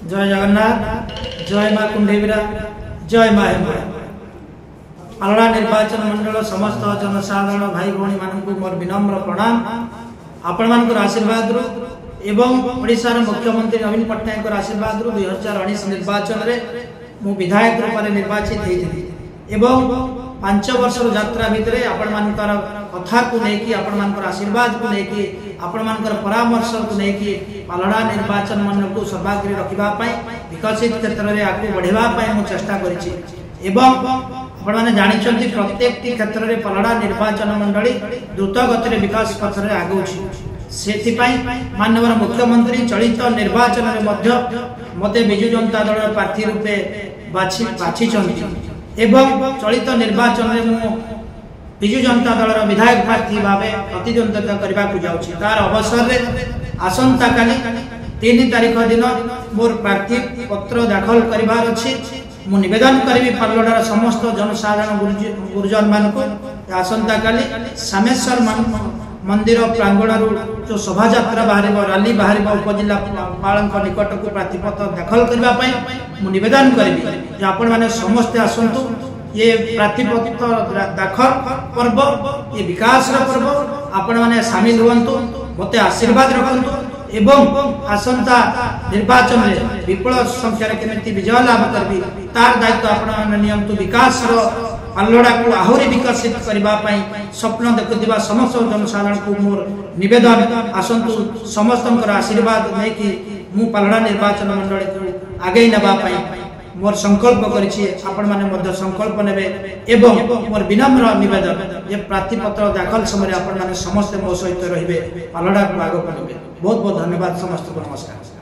जय जगन्नाथ, जय माँ कुंडेबिरा, जय माँ हेमा। पालड़ा निर्वाचन मंडल समस्त जनसाधारण भाई भौणी मानू मोर विनम्र प्रणाम। आपण मान आशीर्वाद एवं ओडिशार मुख्यमंत्री नवीन पट्टनायक आशीर्वाद 2019 निर्वाचन रे मु विधायक रूप में निर्वाचित होती एवं 5 वर्ष यात्रा भितर आपण मानकर कथा को लेकिन आपण मानकर आशीर्वाद को लेकिन आपण मानकर परामर्श को लेकिन पालड़ा निर्वाचन मंडल को सर्वाग्रे रखिबा पई विकसित क्षेत्र में आगू बढ़ेबा पई मु चेष्टा करिछि एवं आपण माने जानिछन्ति प्रत्येक क्षेत्र में पालड़ा निर्वाचन मंडली द्रुत गति विकास पथ रे आगुछि। सेति पई माननीय मुख्यमंत्री चलित निर्वाचन में मध्य मते बिजु जनता दल प्रार्थी रूपे बाछि एवं चलित निर्वाचन में मु बिजु जनता दल विधायक प्रार्थी भाव प्रतिद्वंदिता करने को जाऊँगी। तार अवसर में आसंता काली 3 तारीख दिन मोर प्रार्थी पत्र दाखल करार अच्छी। मु निवेदन करी पालड़ार समस्त जनसाधारण गुरुजन मान को आसंता काली सामेश्वर मंदिर प्रांगण जो शोभा यात्रा बाहर रैली बाहर उपजिला पाल निकट को प्रार्थीपत्र दाखल करने मु निवेदन करी आपण मैंने समस्ते आसतु। ये प्रार्थीपत्र दाखल पर्व ये विकास पर्व आपण मैंने सामिल हुंतु मते आशीर्वाद रखु एवं आसंता निर्वाचन में विपुल संख्यार केमिति विजय लाभ करबी तार दायित्व आपण मैंने नियंतु। विकास पालड़ा को आहुरी विकसित करने स्वप्न देखुवा समस्त जनसाधारण को मोर निवेदन आसतु समस्त आशीर्वाद नहीं मु पालड़ा निर्वाचन मंडल को आगे नापी मोर संकल्प करिछि। आपण माने मध्य संकल्प नेबे एवं मोर विनम्र निवेदन ये प्रार्थीपत्र दाखल समय आपण माने समस्त मो सहित रहिबे पालड़ा को आगो नेबे। बहुत बहुत धन्यवाद समस्त को नमस्कार।